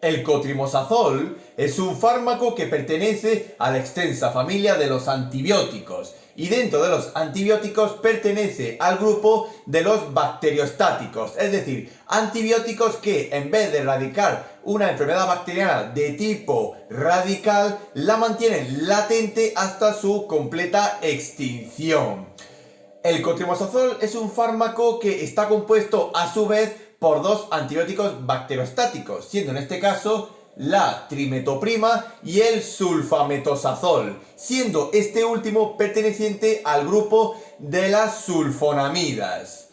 El cotrimazol es un fármaco que pertenece a la extensa familia de los antibióticos y dentro de los antibióticos pertenece al grupo de los bacteriostáticos, es decir, antibióticos que en vez de erradicar una enfermedad bacteriana de tipo radical, la mantienen latente hasta su completa extinción. El cotrimazol es un fármaco que está compuesto a su vez por dos antibióticos bacteriostáticos, siendo en este caso la trimetoprima y el sulfametosazol, siendo este último perteneciente al grupo de las sulfonamidas.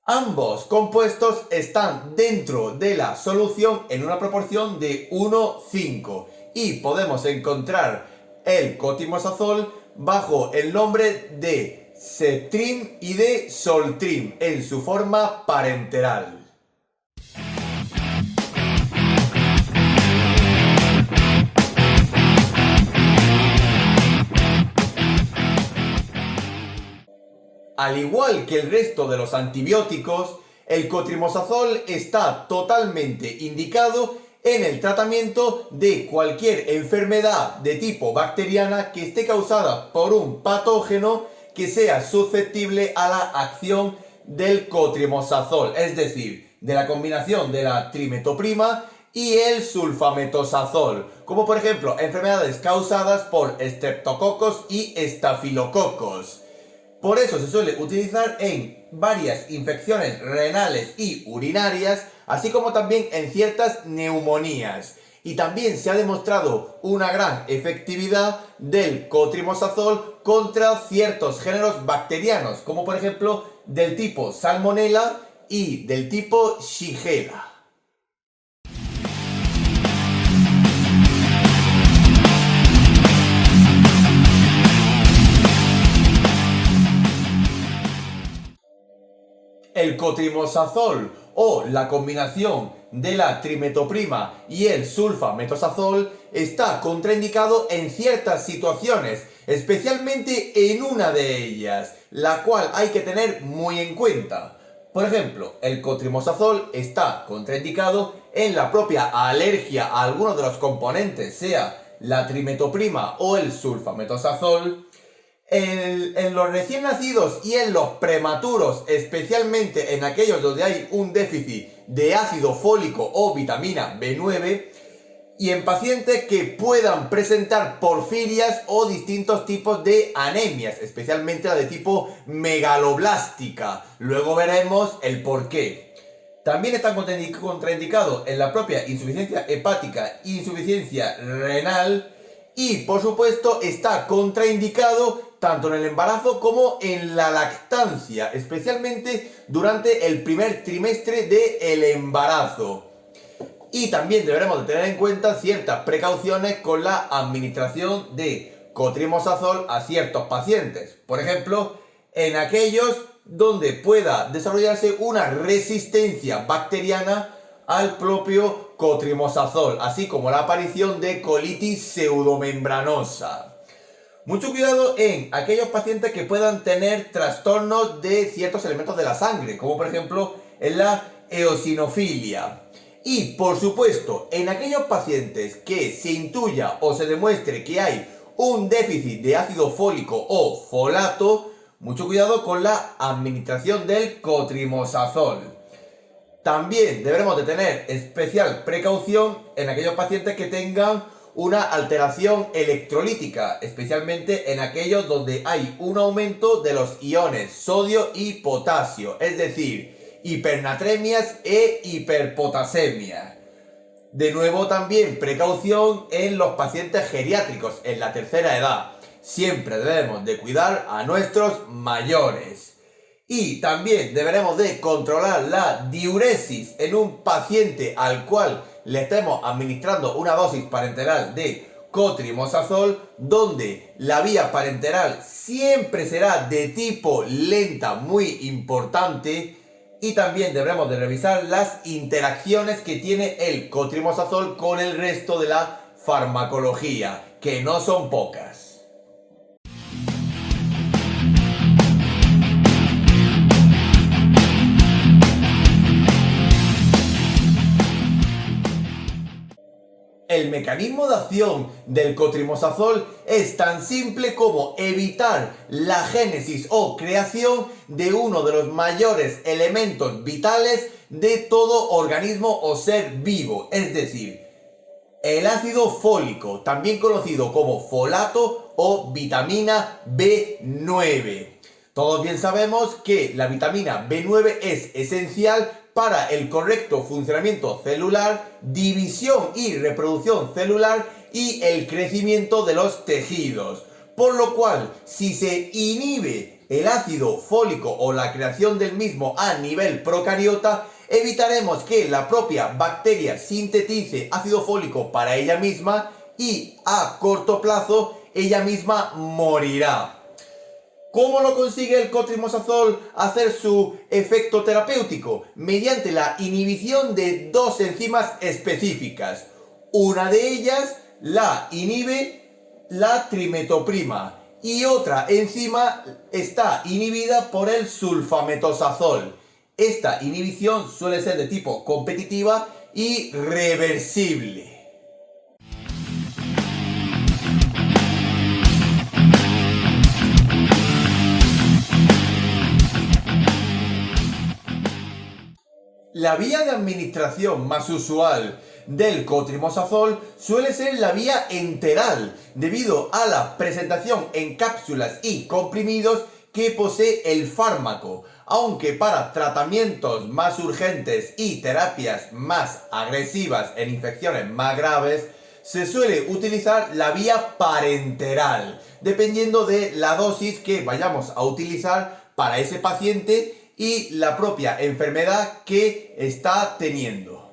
Ambos compuestos están dentro de la solución en una proporción de 1:5 y podemos encontrar el cotrimazol bajo el nombre de Cetrim y de Soltrim en su forma parenteral. Al igual que el resto de los antibióticos, el cotrimazol está totalmente indicado en el tratamiento de cualquier enfermedad de tipo bacteriana que esté causada por un patógeno que sea susceptible a la acción del cotrimazol, es decir, de la combinación de la trimetoprima y el sulfametosazol, como por ejemplo enfermedades causadas por estreptococos y estafilococos. Por eso se suele utilizar en varias infecciones renales y urinarias, así como también en ciertas neumonías. Y también se ha demostrado una gran efectividad del cotrimazol contra ciertos géneros bacterianos, como por ejemplo del tipo Salmonella y del tipo Shigella. El cotrimazol o la combinación de la trimetoprima y el sulfametosazol está contraindicado en ciertas situaciones, especialmente en una de ellas, la cual hay que tener muy en cuenta. Por ejemplo, el cotrimazol está contraindicado en la propia alergia a algunos de los componentes, sea la trimetoprima o el sulfametosazol. En los recién nacidos y en los prematuros, especialmente en aquellos donde hay un déficit de ácido fólico o vitamina B9, y en pacientes que puedan presentar porfirias o distintos tipos de anemias, especialmente la de tipo megaloblástica. Luego veremos el porqué. También está contraindicado en la propia insuficiencia hepática, insuficiencia renal, y por supuesto está contraindicado tanto en el embarazo como en la lactancia, especialmente durante el primer trimestre del embarazo. Y también deberemos de tener en cuenta ciertas precauciones con la administración de cotrimazol a ciertos pacientes. Por ejemplo, en aquellos donde pueda desarrollarse una resistencia bacteriana al propio cotrimazol, así como la aparición de colitis pseudomembranosa. Mucho cuidado en aquellos pacientes que puedan tener trastornos de ciertos elementos de la sangre, como por ejemplo en la eosinofilia. Y por supuesto, en aquellos pacientes que se intuya o se demuestre que hay un déficit de ácido fólico o folato, mucho cuidado con la administración del cotrimazol. También deberemos de tener especial precaución en aquellos pacientes que tengan una alteración electrolítica, especialmente en aquellos donde hay un aumento de los iones sodio y potasio, es decir, hipernatremias e hiperpotasemia. De nuevo también precaución en los pacientes geriátricos en la tercera edad. Siempre debemos de cuidar a nuestros mayores. Y también deberemos de controlar la diuresis en un paciente al cual le estemos administrando una dosis parenteral de cotrimazol, donde la vía parenteral siempre será de tipo lenta, muy importante. Y también deberemos de revisar las interacciones que tiene el cotrimazol con el resto de la farmacología, que no son pocas. El mecanismo de acción del cotrimosazol es tan simple como evitar la génesis o creación de uno de los mayores elementos vitales de todo organismo o ser vivo, es decir, el ácido fólico, también conocido como folato o vitamina B9. Todos bien sabemos que la vitamina B9 es esencial para el correcto funcionamiento celular, división y reproducción celular y el crecimiento de los tejidos. Por lo cual, si se inhibe el ácido fólico o la creación del mismo a nivel procariota, evitaremos que la propia bacteria sintetice ácido fólico para ella misma y a corto plazo ella misma morirá. ¿Cómo lo consigue el cotrimosazol hacer su efecto terapéutico? Mediante la inhibición de dos enzimas específicas. Una de ellas la inhibe la trimetoprima y otra enzima está inhibida por el sulfametosazol. Esta inhibición suele ser de tipo competitiva y reversible. La vía de administración más usual del cotrimosazol suele ser la vía enteral, debido a la presentación en cápsulas y comprimidos que posee el fármaco, aunque para tratamientos más urgentes y terapias más agresivas en infecciones más graves, se suele utilizar la vía parenteral, dependiendo de la dosis que vayamos a utilizar para ese paciente y la propia enfermedad que está teniendo.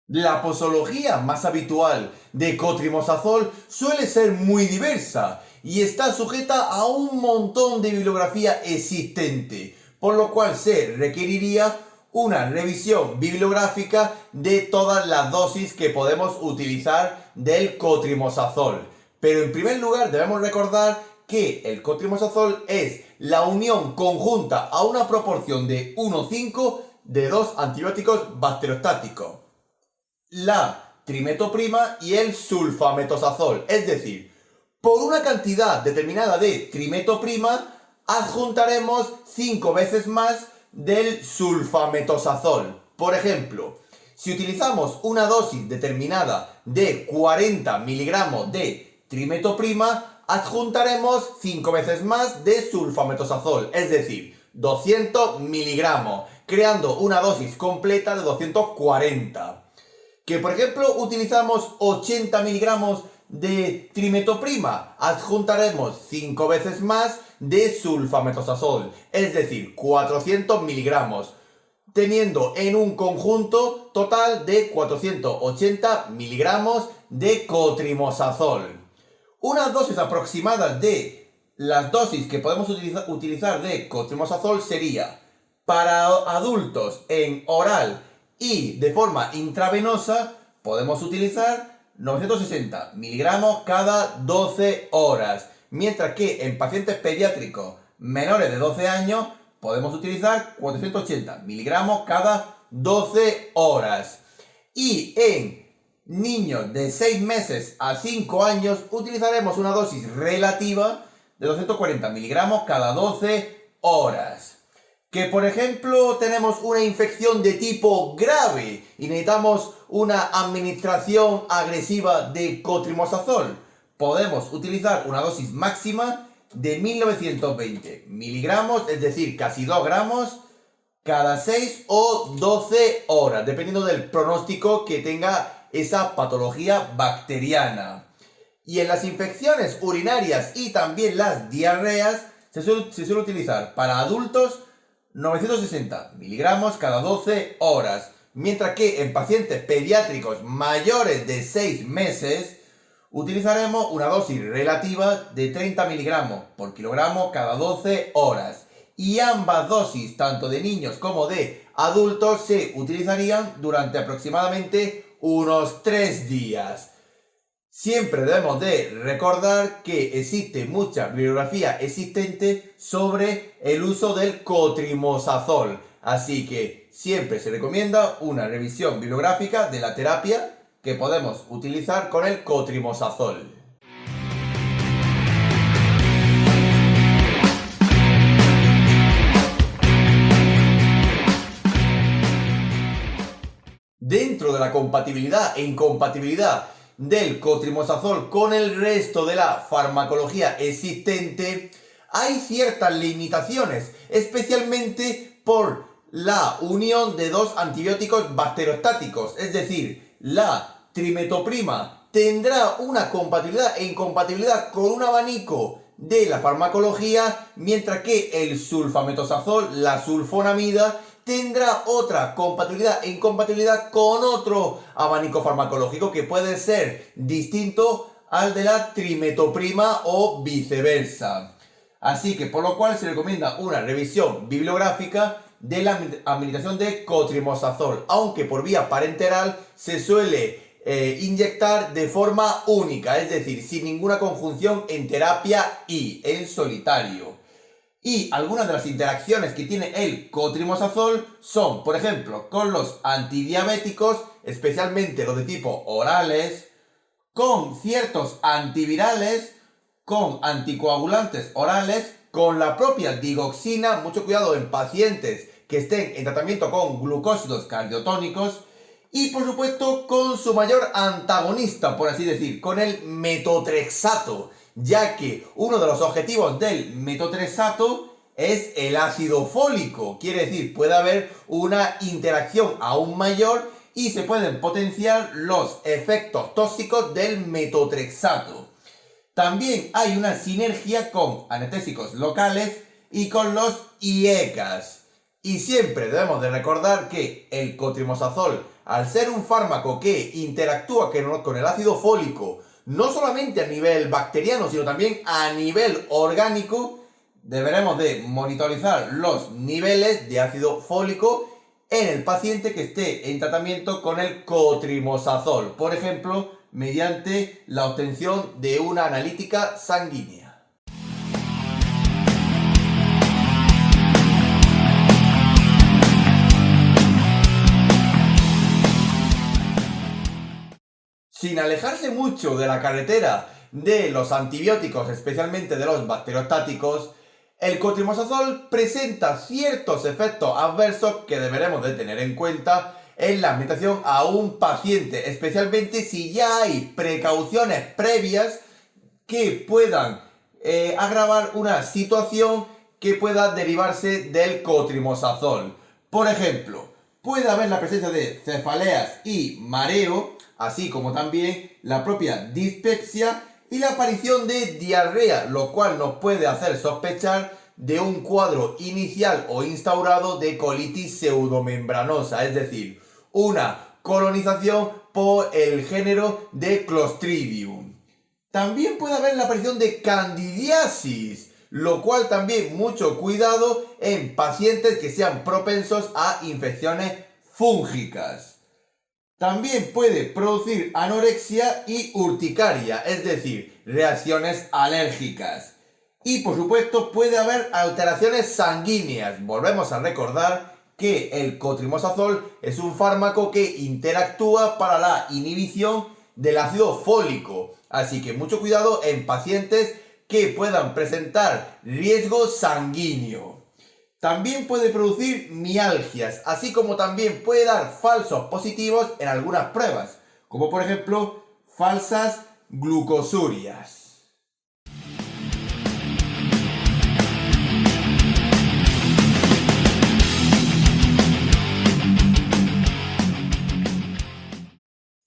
La posología más habitual de cotrimosazol suele ser muy diversa y está sujeta a un montón de bibliografía existente, por lo cual se requeriría una revisión bibliográfica de todas las dosis que podemos utilizar del cotrimosazol. Pero en primer lugar debemos recordar que el cotrimosazol es la unión conjunta a una proporción de 1:5 de dos antibióticos bacteriostáticos, la trimetoprima y el sulfametosazol. Es decir, por una cantidad determinada de trimetoprima adjuntaremos 5 veces más del sulfametosazol. Por ejemplo, si utilizamos una dosis determinada de 40 miligramos de trimetoprima, adjuntaremos 5 veces más de sulfametosazol, es decir, 200 miligramos, creando una dosis completa de 240. Que por ejemplo utilizamos 80 miligramos de trimetoprima, adjuntaremos 5 veces más de sulfametosazol, es decir, 400 miligramos, teniendo en un conjunto total de 480 miligramos de cotrimosazol. Unas dosis aproximadas de las dosis que podemos utilizar de cotrimosazol sería para adultos en oral y de forma intravenosa podemos utilizar 960 miligramos cada 12 horas, mientras que en pacientes pediátricos menores de 12 años podemos utilizar 480 miligramos cada 12 horas. Y en niños de 6 meses a 5 años utilizaremos una dosis relativa de 240 miligramos cada 12 horas. Que por ejemplo tenemos una infección de tipo grave y necesitamos una administración agresiva de cotrimosazol, podemos utilizar una dosis máxima de 1920 miligramos, es decir, casi 2 gramos cada 6 o 12 horas, dependiendo del pronóstico que tenga esa patología bacteriana. Y en las infecciones urinarias y también las diarreas se suele utilizar para adultos 960 miligramos cada 12 horas, mientras que en pacientes pediátricos mayores de 6 meses utilizaremos una dosis relativa de 30 miligramos por kilogramo cada 12 horas. Y ambas dosis, tanto de niños como de adultos, se utilizarían durante aproximadamente unos 3 días. Siempre debemos de recordar que existe mucha bibliografía existente sobre el uso del cotrimosazol, así que siempre se recomienda una revisión bibliográfica de la terapia que podemos utilizar con el cotrimosazol. Dentro de la compatibilidad e incompatibilidad del cotrimosazol con el resto de la farmacología existente, hay ciertas limitaciones, especialmente por la unión de dos antibióticos bacteriostáticos, es decir, la trimetoprima tendrá una compatibilidad e incompatibilidad con un abanico de la farmacología, mientras que el sulfametosazol, la sulfonamida, tendrá otra compatibilidad e incompatibilidad con otro abanico farmacológico que puede ser distinto al de la trimetoprima o viceversa. Así que por lo cual se recomienda una revisión bibliográfica de la administración de cotrimosazol, aunque por vía parenteral se suele inyectar de forma única, es decir, sin ninguna conjunción en terapia y en solitario. Y algunas de las interacciones que tiene el cotrimosazol son, por ejemplo, con los antidiabéticos, especialmente los de tipo orales, con ciertos antivirales, con anticoagulantes orales, con la propia digoxina, mucho cuidado en pacientes que estén en tratamiento con glucósidos cardiotónicos, y por supuesto con su mayor antagonista, por así decir, con el metotrexato, ya que uno de los objetivos del metotrexato es el ácido fólico, quiere decir, puede haber una interacción aún mayor y se pueden potenciar los efectos tóxicos del metotrexato. También hay una sinergia con anestésicos locales y con los IECAs. Y siempre debemos de recordar que el cotrimosazol, al ser un fármaco que interactúa con el ácido fólico, no solamente a nivel bacteriano, sino también a nivel orgánico, deberemos de monitorizar los niveles de ácido fólico en el paciente que esté en tratamiento con el cotrimosazol, por ejemplo, mediante la obtención de una analítica sanguínea. Sin alejarse mucho de la carretera de los antibióticos, especialmente de los bacteriostáticos, el cotrimosazol presenta ciertos efectos adversos que deberemos de tener en cuenta en la administración a un paciente, especialmente si ya hay precauciones previas que puedan agravar una situación que pueda derivarse del cotrimosazol. Por ejemplo, puede haber la presencia de cefaleas y mareo, así como también la propia dispepsia y la aparición de diarrea, lo cual nos puede hacer sospechar de un cuadro inicial o instaurado de colitis pseudomembranosa, es decir, una colonización por el género de Clostridium. También puede haber la aparición de candidiasis, lo cual también mucho cuidado en pacientes que sean propensos a infecciones fúngicas. También puede producir anorexia y urticaria, es decir, reacciones alérgicas. Y por supuesto puede haber alteraciones sanguíneas. Volvemos a recordar que el cotrimosazol es un fármaco que interactúa para la inhibición del ácido fólico. Así que mucho cuidado en pacientes que puedan presentar riesgo sanguíneo. También puede producir mialgias, así como también puede dar falsos positivos en algunas pruebas, como por ejemplo falsas glucosurias.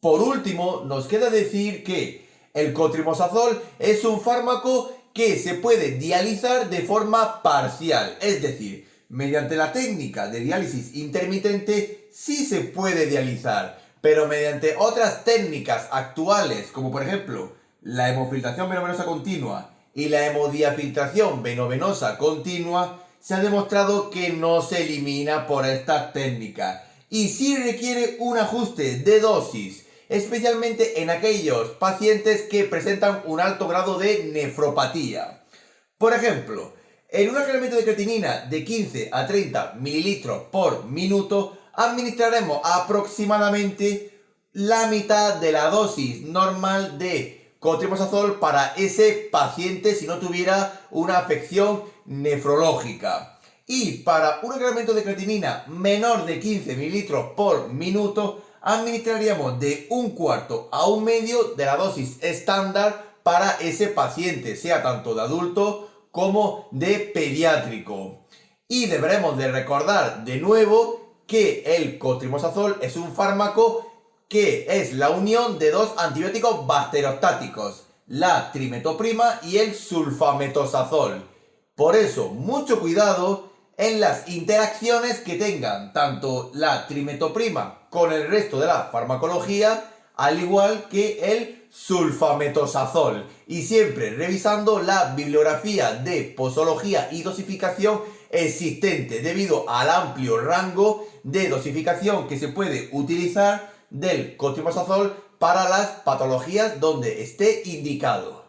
Por último, nos queda decir que el cotrimosazol es un fármaco que se puede dializar de forma parcial, es decir, mediante la técnica de diálisis intermitente sí se puede dializar, pero mediante otras técnicas actuales, como por ejemplo la hemofiltración venovenosa continua y la hemodiafiltración venovenosa continua, se ha demostrado que no se elimina por estas técnicas y sí requiere un ajuste de dosis especialmente en aquellos pacientes que presentan un alto grado de nefropatía. Por ejemplo, en un incremento de creatinina de 15 a 30 mililitros por minuto, administraremos aproximadamente la mitad de la dosis normal de cotrimoxazol para ese paciente si no tuviera una afección nefrológica. Y para un incremento de creatinina menor de 15 mililitros por minuto, administraríamos de un cuarto a un medio de la dosis estándar para ese paciente, sea tanto de adulto como de pediátrico. Y deberemos de recordar de nuevo que el cotrimoxazol es un fármaco que es la unión de dos antibióticos bacteriostáticos, la trimetoprima y el sulfametosazol. Por eso, mucho cuidado en las interacciones que tengan tanto la trimetoprima con el resto de la farmacología, al igual que el sulfametosazol. Y siempre revisando la bibliografía de posología y dosificación existente, debido al amplio rango de dosificación que se puede utilizar del cotrimoxazol para las patologías donde esté indicado.